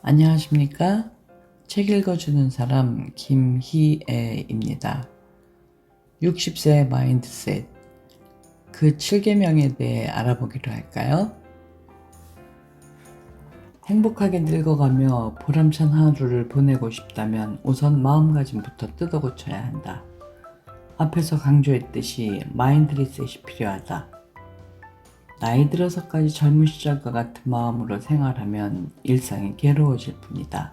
안녕하십니까? 책 읽어주는 사람 김희애입니다. 60세 마인드셋 그 7계명에 대해 알아보기로 할까요? 행복하게 늙어가며 보람찬 하루를 보내고 싶다면 우선 마음가짐부터 뜯어고쳐야 한다. 앞에서 강조했듯이 마인드 리셋이 필요하다. 나이 들어서까지 젊은 시절과 같은 마음으로 생활하면 일상이 괴로워질 뿐이다.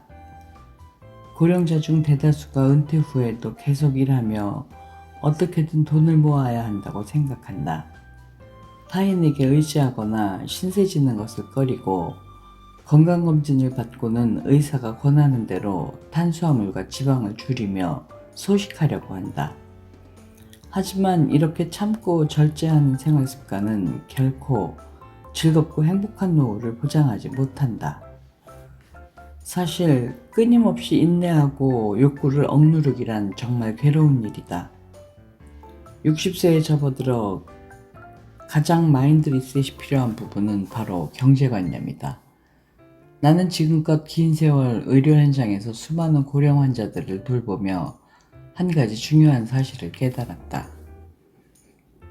고령자 중 대다수가 은퇴 후에도 계속 일하며 어떻게든 돈을 모아야 한다고 생각한다. 타인에게 의지하거나 신세 지는 것을 꺼리고 건강검진을 받고는 의사가 권하는 대로 탄수화물과 지방을 줄이며 소식하려고 한다. 하지만 이렇게 참고 절제하는 생활 습관은 결코 즐겁고 행복한 노후를 보장하지 못한다. 사실 끊임없이 인내하고 욕구를 억누르기란 정말 괴로운 일이다. 60세에 접어들어 가장 마인드 리셋이 필요한 부분은 바로 경제관념이다. 나는 지금껏 긴 세월 의료 현장에서 수많은 고령 환자들을 돌보며 한 가지 중요한 사실을 깨달았다.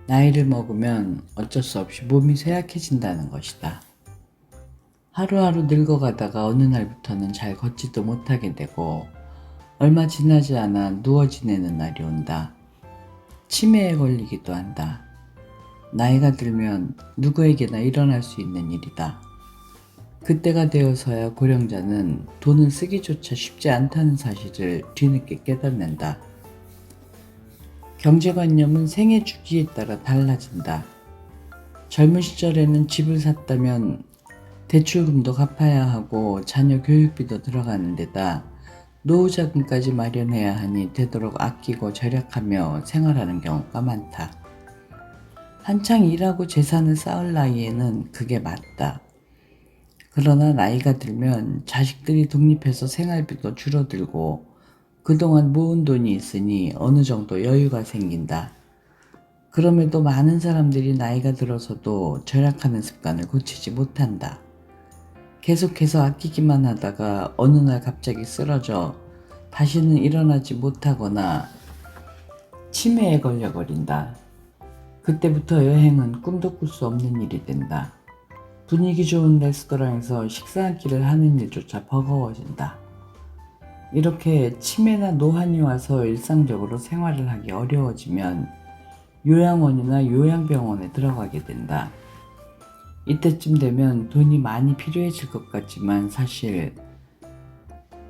나이를 먹으면 어쩔 수 없이 몸이 쇠약해진다는 것이다. 하루하루 늙어가다가 어느 날부터는 잘 걷지도 못하게 되고 얼마 지나지 않아 누워 지내는 날이 온다. 치매에 걸리기도 한다. 나이가 들면 누구에게나 일어날 수 있는 일이다. 그때가 되어서야 고령자는 돈을 쓰기조차 쉽지 않다는 사실을 뒤늦게 깨닫는다. 경제관념은 생애 주기에 따라 달라진다. 젊은 시절에는 집을 샀다면 대출금도 갚아야 하고 자녀 교육비도 들어가는 데다 노후 자금까지 마련해야 하니 되도록 아끼고 절약하며 생활하는 경우가 많다. 한창 일하고 재산을 쌓을 나이에는 그게 맞다. 그러나 나이가 들면 자식들이 독립해서 생활비도 줄어들고 그동안 모은 돈이 있으니 어느 정도 여유가 생긴다. 그럼에도 많은 사람들이 나이가 들어서도 절약하는 습관을 고치지 못한다. 계속해서 아끼기만 하다가 어느 날 갑자기 쓰러져 다시는 일어나지 못하거나 치매에 걸려버린다. 그때부터 여행은 꿈도 꿀 수 없는 일이 된다. 분위기 좋은 레스토랑에서 식사 한 끼를 하는 일조차 버거워진다. 이렇게 치매나 노환이 와서 일상적으로 생활을 하기 어려워지면 요양원이나 요양병원에 들어가게 된다. 이때쯤 되면 돈이 많이 필요해질 것 같지만 사실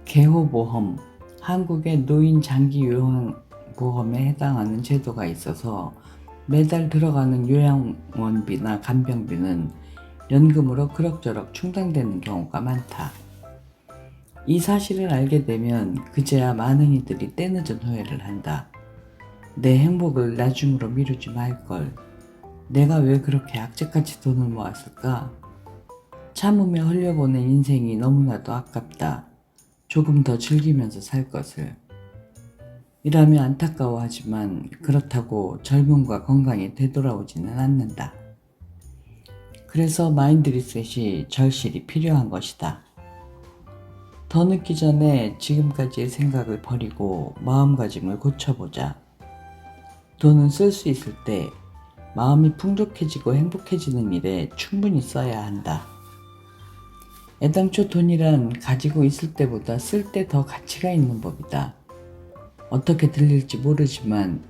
개호보험, 한국의 노인 장기 요양보험에 해당하는 제도가 있어서 매달 들어가는 요양원비나 간병비는 연금으로 그럭저럭 충당되는 경우가 많다. 이 사실을 알게 되면 그제야 많은 이들이 때늦은 후회를 한다. 내 행복을 나중으로 미루지 말걸. 내가 왜 그렇게 악재같이 돈을 모았을까? 참으며 흘려보낸 인생이 너무나도 아깝다. 조금 더 즐기면서 살 것을. 이라며 안타까워하지만 그렇다고 젊음과 건강이 되돌아오지는 않는다. 그래서 마인드 리셋이 절실히 필요한 것이다. 더 늦기 전에 지금까지의 생각을 버리고 마음가짐을 고쳐보자. 돈은 쓸 수 있을 때 마음이 풍족해지고 행복해지는 일에 충분히 써야 한다. 애당초 돈이란 가지고 있을 때보다 쓸 때 더 가치가 있는 법이다. 어떻게 들릴지 모르지만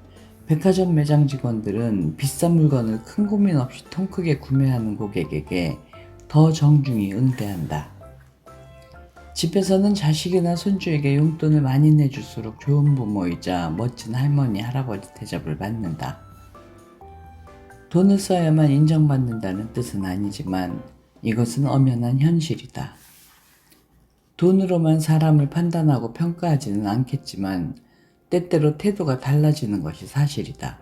백화점 매장 직원들은 비싼 물건을 큰 고민 없이 통 크게 구매하는 고객에게 더 정중히 응대한다. 집에서는 자식이나 손주에게 용돈을 많이 내줄수록 좋은 부모이자 멋진 할머니, 할아버지 대접을 받는다. 돈을 써야만 인정받는다는 뜻은 아니지만 이것은 엄연한 현실이다. 돈으로만 사람을 판단하고 평가하지는 않겠지만 때때로 태도가 달라지는 것이 사실이다.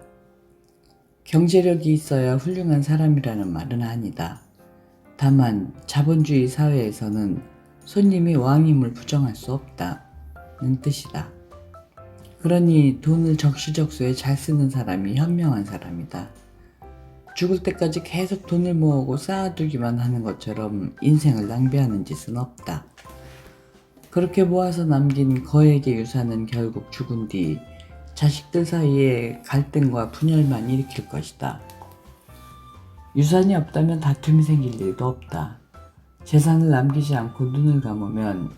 경제력이 있어야 훌륭한 사람이라는 말은 아니다. 다만 자본주의 사회에서는 손님이 왕임을 부정할 수 없다는 뜻이다. 그러니 돈을 적시적소에 잘 쓰는 사람이 현명한 사람이다. 죽을 때까지 계속 돈을 모으고 쌓아두기만 하는 것처럼 인생을 낭비하는 짓은 없다. 그렇게 모아서 남긴 거액의 유산은 결국 죽은 뒤 자식들 사이에 갈등과 분열만 일으킬 것이다. 유산이 없다면 다툼이 생길 일도 없다. 재산을 남기지 않고 눈을 감으면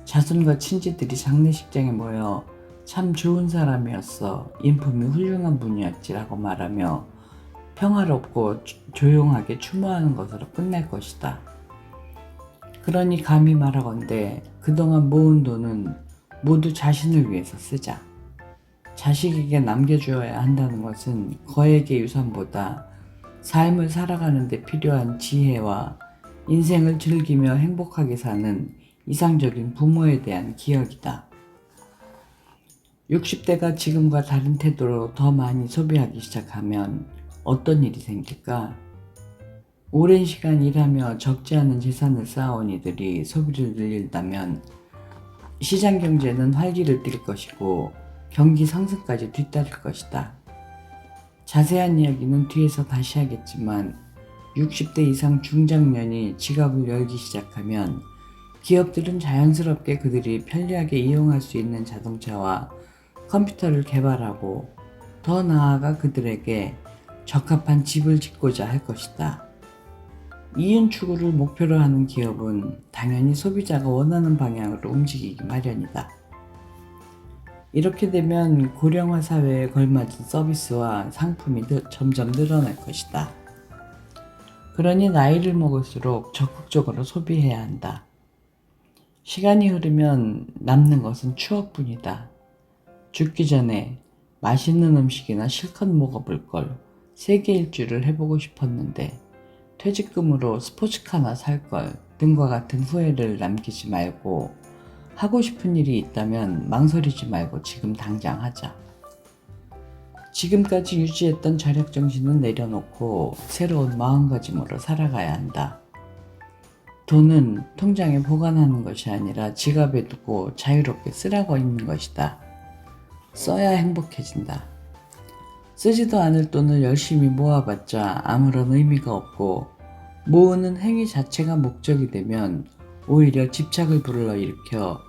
자손과 친지들이 장례식장에 모여 참 좋은 사람이었어, 인품이 훌륭한 분이었지라고 말하며 평화롭고 조용하게 추모하는 것으로 끝날 것이다. 그러니 감히 말하건대 그동안 모은 돈은 모두 자신을 위해서 쓰자. 자식에게 남겨주어야 한다는 것은 거액의 유산보다 삶을 살아가는 데 필요한 지혜와 인생을 즐기며 행복하게 사는 이상적인 부모에 대한 기억이다. 60대가 지금과 다른 태도로 더 많이 소비하기 시작하면 어떤 일이 생길까? 오랜 시간 일하며 적지 않은 재산을 쌓아온 이들이 소비를 늘린다면 시장 경제는 활기를 띨 것이고 경기 상승까지 뒤따를 것이다. 자세한 이야기는 뒤에서 다시 하겠지만 60대 이상 중장년이 지갑을 열기 시작하면 기업들은 자연스럽게 그들이 편리하게 이용할 수 있는 자동차와 컴퓨터를 개발하고 더 나아가 그들에게 적합한 집을 짓고자 할 것이다. 이윤 추구를 목표로 하는 기업은 당연히 소비자가 원하는 방향으로 움직이기 마련이다. 이렇게 되면 고령화 사회에 걸맞은 서비스와 상품이 점점 늘어날 것이다. 그러니 나이를 먹을수록 적극적으로 소비해야 한다. 시간이 흐르면 남는 것은 추억뿐이다. 죽기 전에 맛있는 음식이나 실컷 먹어볼 걸 세계 일주를 해보고 싶었는데 퇴직금으로 스포츠카나 살 걸 등과 같은 후회를 남기지 말고 하고 싶은 일이 있다면 망설이지 말고 지금 당장 하자. 지금까지 유지했던 절약 정신은 내려놓고 새로운 마음가짐으로 살아가야 한다. 돈은 통장에 보관하는 것이 아니라 지갑에 두고 자유롭게 쓰라고 있는 것이다. 써야 행복해진다. 쓰지도 않을 돈을 열심히 모아봤자 아무런 의미가 없고 모으는 행위 자체가 목적이 되면 오히려 집착을 불러일으켜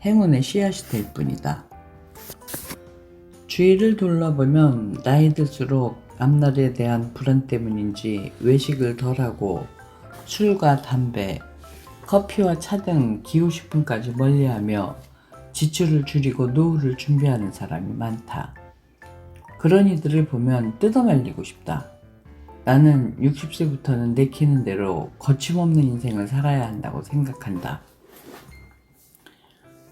행운의 씨앗이 될 뿐이다. 주위를 둘러보면 나이 들수록 앞날에 대한 불안 때문인지 외식을 덜하고 술과 담배, 커피와 차 등 기후식품까지 멀리하며 지출을 줄이고 노후를 준비하는 사람이 많다. 그런 이들을 보면 뜯어말리고 싶다. 나는 60세부터는 내키는 대로 거침없는 인생을 살아야 한다고 생각한다.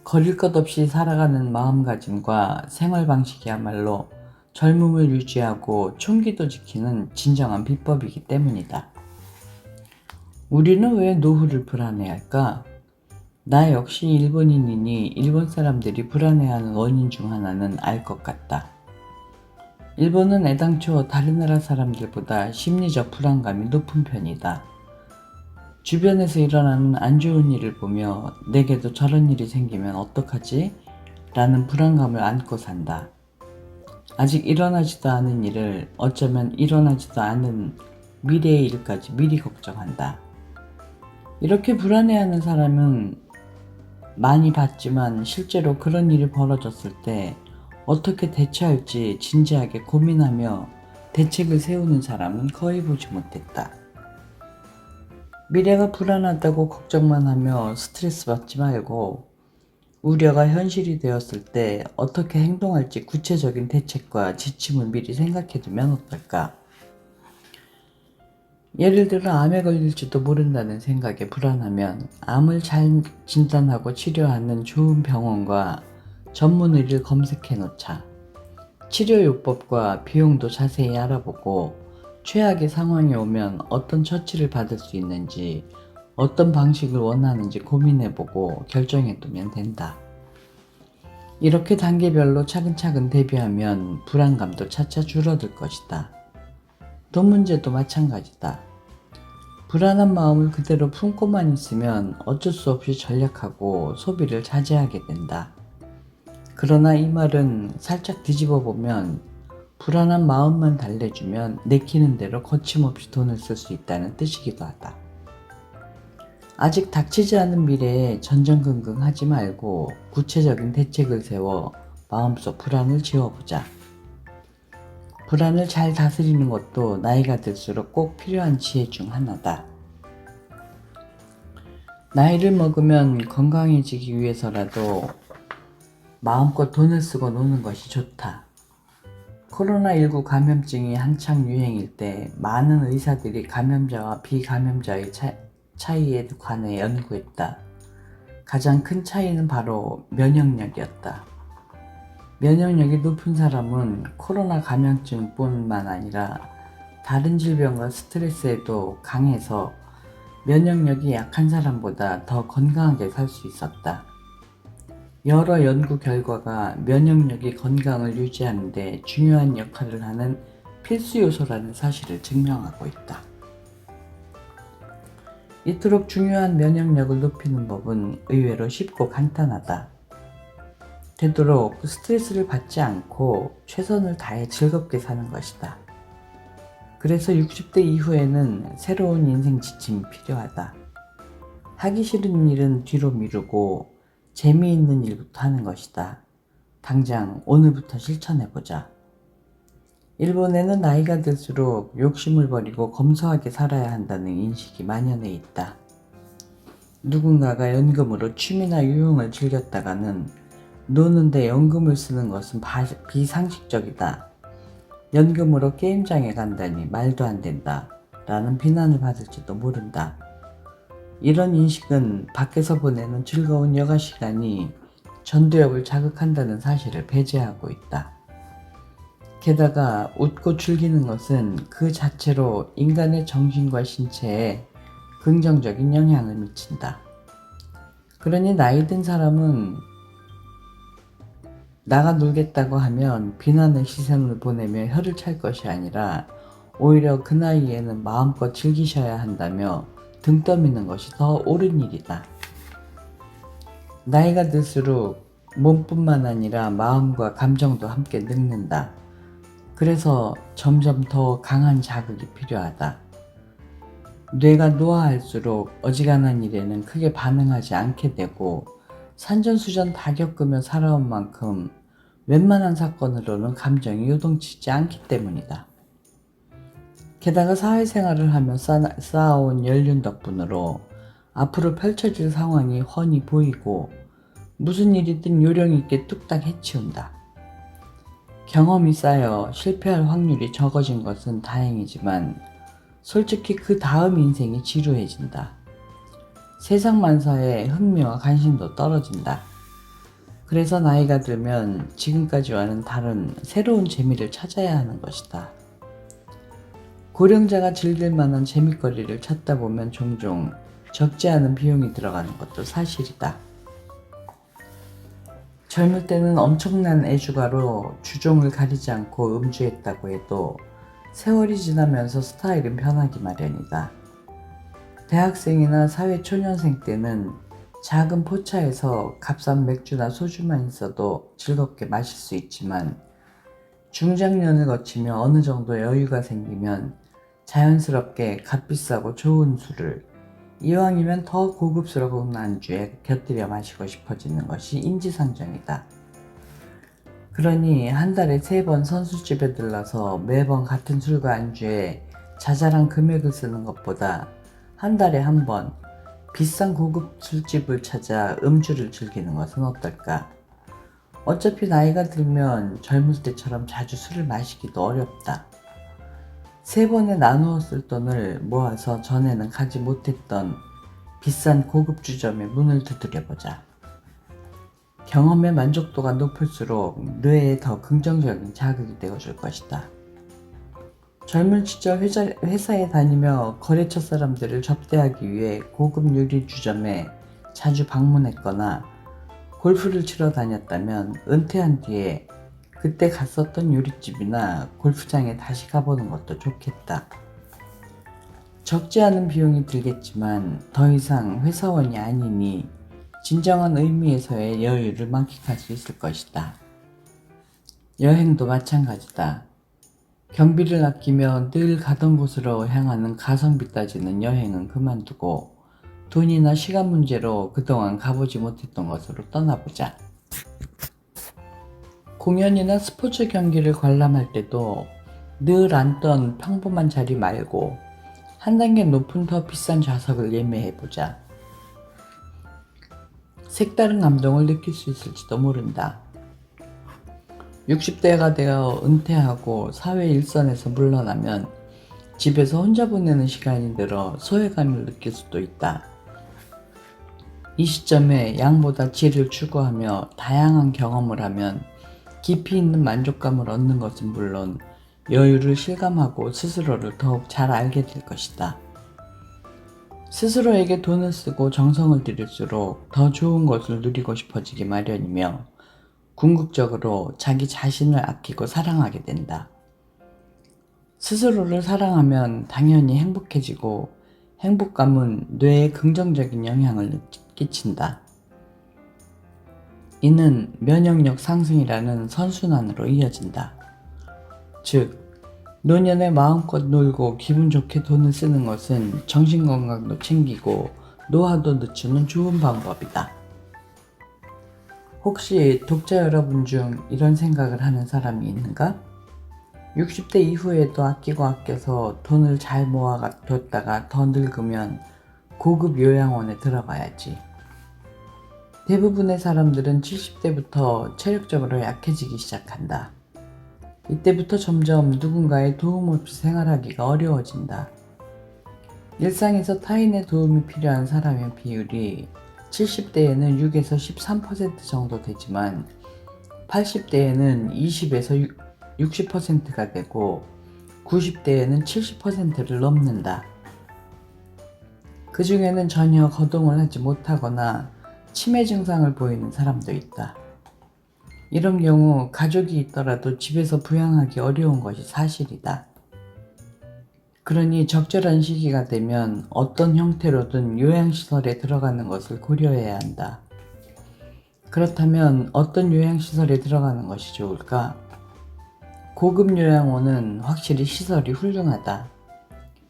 거릴 것 없이 살아가는 마음가짐과 생활 방식이야말로 젊음을 유지하고 총기도 지키는 진정한 비법이기 때문이다. 우리는 왜 노후를 불안해할까? 나 역시 일본인이니 일본 사람들이 불안해하는 원인 중 하나는 알 것 같다. 일본은 애당초 다른 나라 사람들보다 심리적 불안감이 높은 편이다. 주변에서 일어나는 안 좋은 일을 보며 내게도 저런 일이 생기면 어떡하지? 라는 불안감을 안고 산다. 아직 일어나지도 않은 일을 어쩌면 일어나지도 않은 미래의 일까지 미리 걱정한다. 이렇게 불안해하는 사람은 많이 봤지만 실제로 그런 일이 벌어졌을 때 어떻게 대처할지 진지하게 고민하며 대책을 세우는 사람은 거의 보지 못했다. 미래가 불안하다고 걱정만 하며 스트레스 받지 말고 우려가 현실이 되었을 때 어떻게 행동할지 구체적인 대책과 지침을 미리 생각해두면 어떨까? 예를 들어 암에 걸릴지도 모른다는 생각에 불안하면 암을 잘 진단하고 치료하는 좋은 병원과 전문 의를 검색해 놓자. 치료 요법과 비용도 자세히 알아보고 최악의 상황이 오면 어떤 처치를 받을 수 있는지, 어떤 방식을 원하는지 고민해보고 결정해두면 된다. 이렇게 단계별로 차근차근 대비하면 불안감도 차차 줄어들 것이다. 돈 문제도 마찬가지다. 불안한 마음을 그대로 품고만 있으면 어쩔 수 없이 전략하고 소비를 자제하게 된다. 그러나 이 말은 살짝 뒤집어 보면 불안한 마음만 달래주면 내키는 대로 거침없이 돈을 쓸 수 있다는 뜻이기도 하다. 아직 닥치지 않은 미래에 전전긍긍하지 말고 구체적인 대책을 세워 마음속 불안을 지워보자. 불안을 잘 다스리는 것도 나이가 들수록 꼭 필요한 지혜 중 하나다. 나이를 먹으면 건강해지기 위해서라도 마음껏 돈을 쓰고 노는 것이 좋다. 코로나19 감염증이 한창 유행일 때 많은 의사들이 감염자와 비감염자의 차이에 관해 연구했다. 가장 큰 차이는 바로 면역력이었다. 면역력이 높은 사람은 코로나 감염증뿐만 아니라 다른 질병과 스트레스에도 강해서 면역력이 약한 사람보다 더 건강하게 살 수 있었다. 여러 연구 결과가 면역력이 건강을 유지하는 데 중요한 역할을 하는 필수 요소라는 사실을 증명하고 있다. 이토록 중요한 면역력을 높이는 법은 의외로 쉽고 간단하다. 되도록 스트레스를 받지 않고 최선을 다해 즐겁게 사는 것이다. 그래서 60대 이후에는 새로운 인생 지침이 필요하다. 하기 싫은 일은 뒤로 미루고 재미있는 일부터 하는 것이다. 당장 오늘부터 실천해보자. 일본에는 나이가 들수록 욕심을 버리고 검소하게 살아야 한다는 인식이 만연해 있다. 누군가가 연금으로 취미나 유흥을 즐겼다가는 노는데 연금을 쓰는 것은 비상식적이다. 연금으로 게임장에 간다니 말도 안 된다. 라는 비난을 받을지도 모른다. 이런 인식은 밖에서 보내는 즐거운 여가 시간이 전두엽을 자극한다는 사실을 배제하고 있다. 게다가 웃고 즐기는 것은 그 자체로 인간의 정신과 신체에 긍정적인 영향을 미친다. 그러니 나이 든 사람은 나가 놀겠다고 하면 비난의 시선을 보내며 혀를 찰 것이 아니라 오히려 그 나이에는 마음껏 즐기셔야 한다며 등 떠미는 것이 더 옳은 일이다. 나이가 들수록 몸뿐만 아니라 마음과 감정도 함께 늙는다. 그래서 점점 더 강한 자극이 필요하다. 뇌가 노화할수록 어지간한 일에는 크게 반응하지 않게 되고 산전수전 다 겪으며 살아온 만큼 웬만한 사건으로는 감정이 요동치지 않기 때문이다. 게다가 사회생활을 하며 쌓아온 연륜 덕분으로 앞으로 펼쳐질 상황이 훤히 보이고 무슨 일이든 요령있게 뚝딱 해치운다. 경험이 쌓여 실패할 확률이 적어진 것은 다행이지만 솔직히 그 다음 인생이 지루해진다. 세상 만사에 흥미와 관심도 떨어진다. 그래서 나이가 들면 지금까지와는 다른 새로운 재미를 찾아야 하는 것이다. 고령자가 즐길 만한 재미거리를 찾다 보면 종종 적지 않은 비용이 들어가는 것도 사실이다. 젊을 때는 엄청난 애주가로 주종을 가리지 않고 음주했다고 해도 세월이 지나면서 스타일은 변하기 마련이다. 대학생이나 사회초년생 때는 작은 포차에서 값싼 맥주나 소주만 있어도 즐겁게 마실 수 있지만 중장년을 거치며 어느 정도 여유가 생기면 자연스럽게 값비싸고 좋은 술을 이왕이면 더 고급스러운 안주에 곁들여 마시고 싶어지는 것이 인지상정이다. 그러니 한 달에 3번 선술집에 들러서 매번 같은 술과 안주에 자잘한 금액을 쓰는 것보다 한 달에 한 번 비싼 고급 술집을 찾아 음주를 즐기는 것은 어떨까? 어차피 나이가 들면 젊을 때처럼 자주 술을 마시기도 어렵다. 3번에 나누어 쓸 돈을 모아서 전에는 가지 못했던 비싼 고급 주점에 문을 두드려보자. 경험의 만족도가 높을수록 뇌에 더 긍정적인 자극이 되어줄 것이다. 젊은 시절 회사에 다니며 거래처 사람들을 접대하기 위해 고급 요리 주점에 자주 방문했거나 골프를 치러 다녔다면 은퇴한 뒤에 그때 갔었던 요리집이나 골프장에 다시 가보는 것도 좋겠다. 적지 않은 비용이 들겠지만 더 이상 회사원이 아니니 진정한 의미에서의 여유를 만끽할 수 있을 것이다. 여행도 마찬가지다. 경비를 아끼며 늘 가던 곳으로 향하는 가성비 따지는 여행은 그만두고 돈이나 시간 문제로 그동안 가보지 못했던 곳으로 떠나보자. 공연이나 스포츠 경기를 관람할 때도 늘 앉던 평범한 자리 말고 한 단계 높은 더 비싼 좌석을 예매해보자. 색다른 감동을 느낄 수 있을지도 모른다. 60대가 되어 은퇴하고 사회 일선에서 물러나면 집에서 혼자 보내는 시간이 늘어 소외감을 느낄 수도 있다. 이 시점에 양보다 질을 추구하며 다양한 경험을 하면 깊이 있는 만족감을 얻는 것은 물론 여유를 실감하고 스스로를 더욱 잘 알게 될 것이다. 스스로에게 돈을 쓰고 정성을 들일수록 더 좋은 것을 누리고 싶어지기 마련이며 궁극적으로 자기 자신을 아끼고 사랑하게 된다. 스스로를 사랑하면 당연히 행복해지고 행복감은 뇌에 긍정적인 영향을 끼친다. 이는 면역력 상승이라는 선순환으로 이어진다. 즉, 노년에 마음껏 놀고 기분 좋게 돈을 쓰는 것은 정신건강도 챙기고 노화도 늦추는 좋은 방법이다. 혹시 독자 여러분 중 이런 생각을 하는 사람이 있는가? 60대 이후에도 아끼고 아껴서 돈을 잘 모아뒀다가 더 늙으면 고급 요양원에 들어가야지. 대부분의 사람들은 70대부터 체력적으로 약해지기 시작한다. 이때부터 점점 누군가의 도움 없이 생활하기가 어려워진다. 일상에서 타인의 도움이 필요한 사람의 비율이 70대에는 6에서 13% 정도 되지만 80대에는 20에서 60%가 되고 90대에는 70%를 넘는다. 그 중에는 전혀 거동을 하지 못하거나 치매 증상을 보이는 사람도 있다. 이런 경우 가족이 있더라도 집에서 부양하기 어려운 것이 사실이다. 그러니 적절한 시기가 되면 어떤 형태로든 요양시설에 들어가는 것을 고려해야 한다. 그렇다면 어떤 요양시설에 들어가는 것이 좋을까? 고급 요양원은 확실히 시설이 훌륭하다.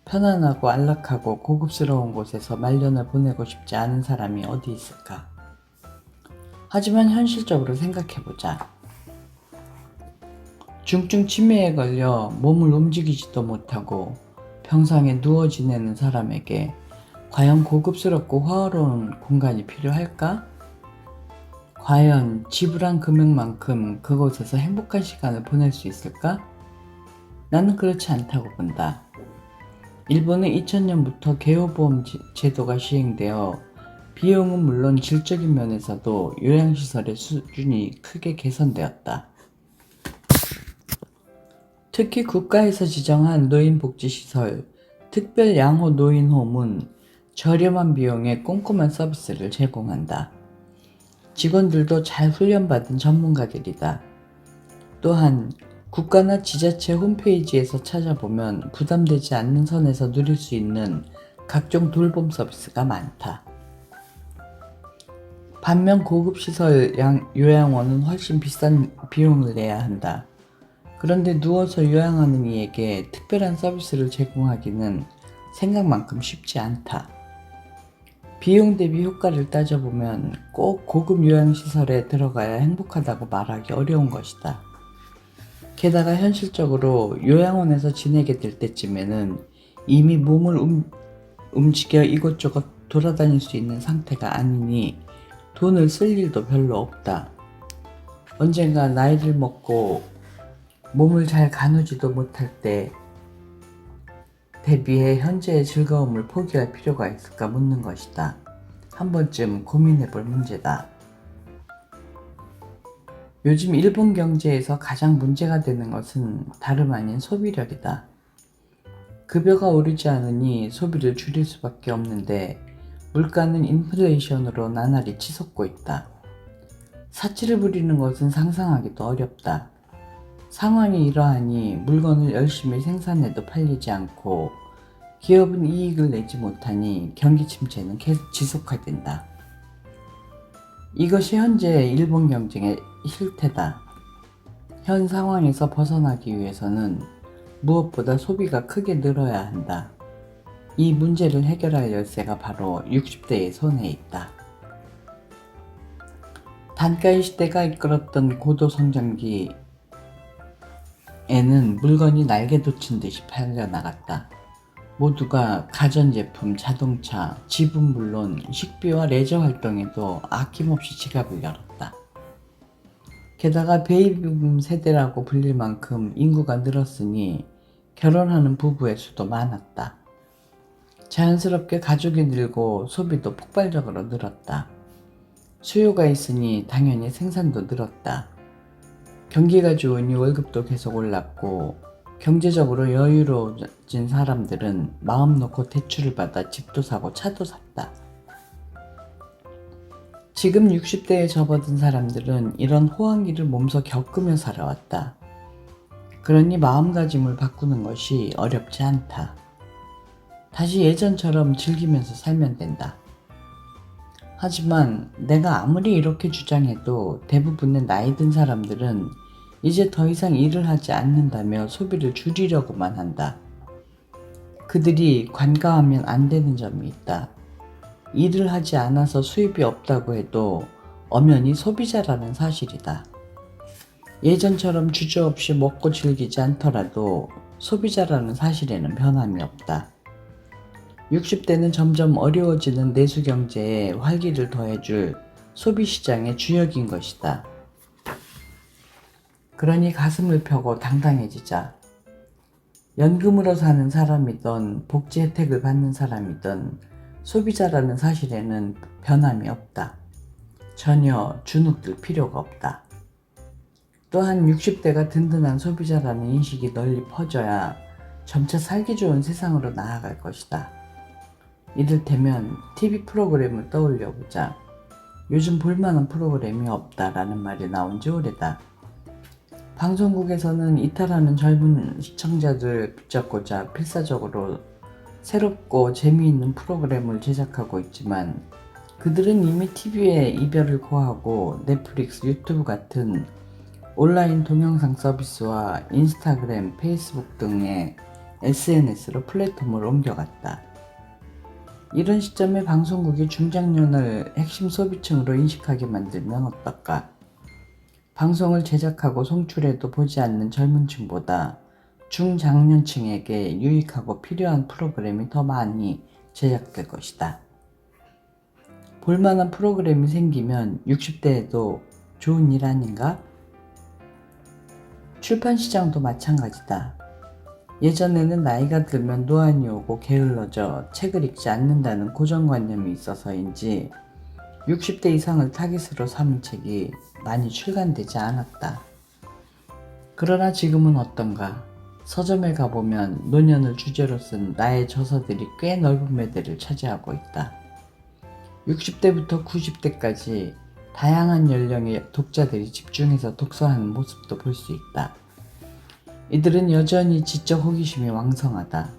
편안하고 안락하고 고급스러운 곳에서 말년을 보내고 싶지 않은 사람이 어디 있을까? 하지만 현실적으로 생각해보자. 중증 치매에 걸려 몸을 움직이지도 못하고 병상에 누워 지내는 사람에게 과연 고급스럽고 화려한 공간이 필요할까? 과연 지불한 금액만큼 그곳에서 행복한 시간을 보낼 수 있을까? 나는 그렇지 않다고 본다. 일본은 2000년부터 개요보험 제도가 시행되어 비용은 물론 질적인 면에서도 요양시설의 수준이 크게 개선되었다. 특히 국가에서 지정한 노인복지시설, 특별양호노인홈은 저렴한 비용에 꼼꼼한 서비스를 제공한다. 직원들도 잘 훈련받은 전문가들이다. 또한 국가나 지자체 홈페이지에서 찾아보면 부담되지 않는 선에서 누릴 수 있는 각종 돌봄 서비스가 많다. 반면 고급시설 요양원은 훨씬 비싼 비용을 내야 한다. 그런데 누워서 요양하는 이에게 특별한 서비스를 제공하기는 생각만큼 쉽지 않다. 비용 대비 효과를 따져보면 꼭 고급 요양시설에 들어가야 행복하다고 말하기 어려운 것이다. 게다가 현실적으로 요양원에서 지내게 될 때쯤에는 이미 몸을 움직여 이곳저곳 돌아다닐 수 있는 상태가 아니니 돈을 쓸 일도 별로 없다. 언젠가 나이를 먹고 몸을 잘 가누지도 못할 때 대비해 현재의 즐거움을 포기할 필요가 있을까 묻는 것이다. 한 번쯤 고민해볼 문제다. 요즘 일본 경제에서 가장 문제가 되는 것은 다름 아닌 소비력이다. 급여가 오르지 않으니 소비를 줄일 수밖에 없는데 물가는 인플레이션으로 나날이 치솟고 있다. 사치를 부리는 것은 상상하기도 어렵다. 상황이 이러하니 물건을 열심히 생산해도 팔리지 않고 기업은 이익을 내지 못하니 경기 침체는 계속 지속화된다. 이것이 현재 일본 경쟁의 실태다. 현 상황에서 벗어나기 위해서는 무엇보다 소비가 크게 늘어야 한다. 이 문제를 해결할 열쇠가 바로 60대의 손에 있다. 단가의 시대가 이끌었던 고도 성장기에는 물건이 날개 돋친 듯이 팔려나갔다. 모두가 가전제품, 자동차, 집은 물론 식비와 레저 활동에도 아낌없이 지갑을 열었다. 게다가 베이비붐 세대라고 불릴 만큼 인구가 늘었으니 결혼하는 부부의 수도 많았다. 자연스럽게 가족이 늘고 소비도 폭발적으로 늘었다. 수요가 있으니 당연히 생산도 늘었다. 경기가 좋으니 월급도 계속 올랐고 경제적으로 여유로워진 사람들은 마음 놓고 대출을 받아 집도 사고 차도 샀다. 지금 60대에 접어든 사람들은 이런 호황기를 몸소 겪으며 살아왔다. 그러니 마음가짐을 바꾸는 것이 어렵지 않다. 다시 예전처럼 즐기면서 살면 된다. 하지만 내가 아무리 이렇게 주장해도 대부분의 나이 든 사람들은 이제 더 이상 일을 하지 않는다며 소비를 줄이려고만 한다. 그들이 관가하면 안 되는 점이 있다. 일을 하지 않아서 수입이 없다고 해도 엄연히 소비자라는 사실이다. 예전처럼 주저없이 먹고 즐기지 않더라도 소비자라는 사실에는 변함이 없다. 60대는 점점 어려워지는 내수경제에 활기를 더해줄 소비시장의 주역인 것이다. 그러니 가슴을 펴고 당당해지자. 연금으로 사는 사람이든 복지 혜택을 받는 사람이든 소비자라는 사실에는 변함이 없다. 전혀 주눅들 필요가 없다. 또한 60대가 든든한 소비자라는 인식이 널리 퍼져야 점차 살기 좋은 세상으로 나아갈 것이다. 이를테면 TV 프로그램을 떠올려보자. 요즘 볼만한 프로그램이 없다라는 말이 나온 지 오래다. 방송국에서는 이탈하는 젊은 시청자들 붙잡고자 필사적으로 새롭고 재미있는 프로그램을 제작하고 있지만 그들은 이미 TV에 이별을 고하고 넷플릭스, 유튜브 같은 온라인 동영상 서비스와 인스타그램, 페이스북 등의 SNS로 플랫폼을 옮겨갔다. 이런 시점에 방송국이 중장년을 핵심 소비층으로 인식하게 만들면 어떨까? 방송을 제작하고 송출해도 보지 않는 젊은 층보다 중장년층에게 유익하고 필요한 프로그램이 더 많이 제작될 것이다. 볼만한 프로그램이 생기면 60대에도 좋은 일 아닌가? 출판 시장도 마찬가지다. 예전에는 나이가 들면 노안이 오고 게을러져 책을 읽지 않는다는 고정관념이 있어서인지 60대 이상을 타깃으로 삼은 책이 많이 출간되지 않았다. 그러나 지금은 어떤가? 서점에 가보면 노년을 주제로 쓴 나의 저서들이 꽤 넓은 매대를 차지하고 있다. 60대부터 90대까지 다양한 연령의 독자들이 집중해서 독서하는 모습도 볼 수 있다. 이들은 여전히 지적 호기심이 왕성하다.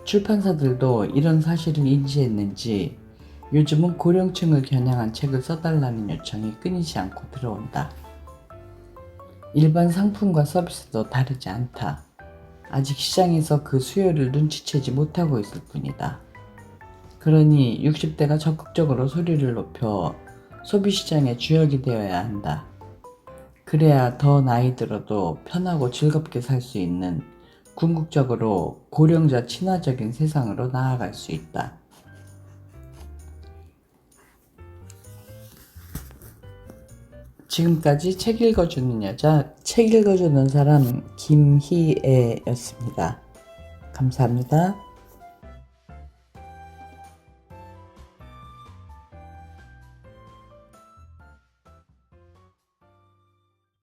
출판사들도 이런 사실을 인지했는지 요즘은 고령층을 겨냥한 책을 써달라는 요청이 끊이지 않고 들어온다. 일반 상품과 서비스도 다르지 않다. 아직 시장에서 그 수요를 눈치채지 못하고 있을 뿐이다. 그러니 60대가 적극적으로 소리를 높여 소비시장의 주역이 되어야 한다. 그래야 더 나이 들어도 편하고 즐겁게 살 수 있는 궁극적으로 고령자 친화적인 세상으로 나아갈 수 있다. 지금까지 책 읽어주는 여자, 책 읽어주는 사람 김희애였습니다. 감사합니다.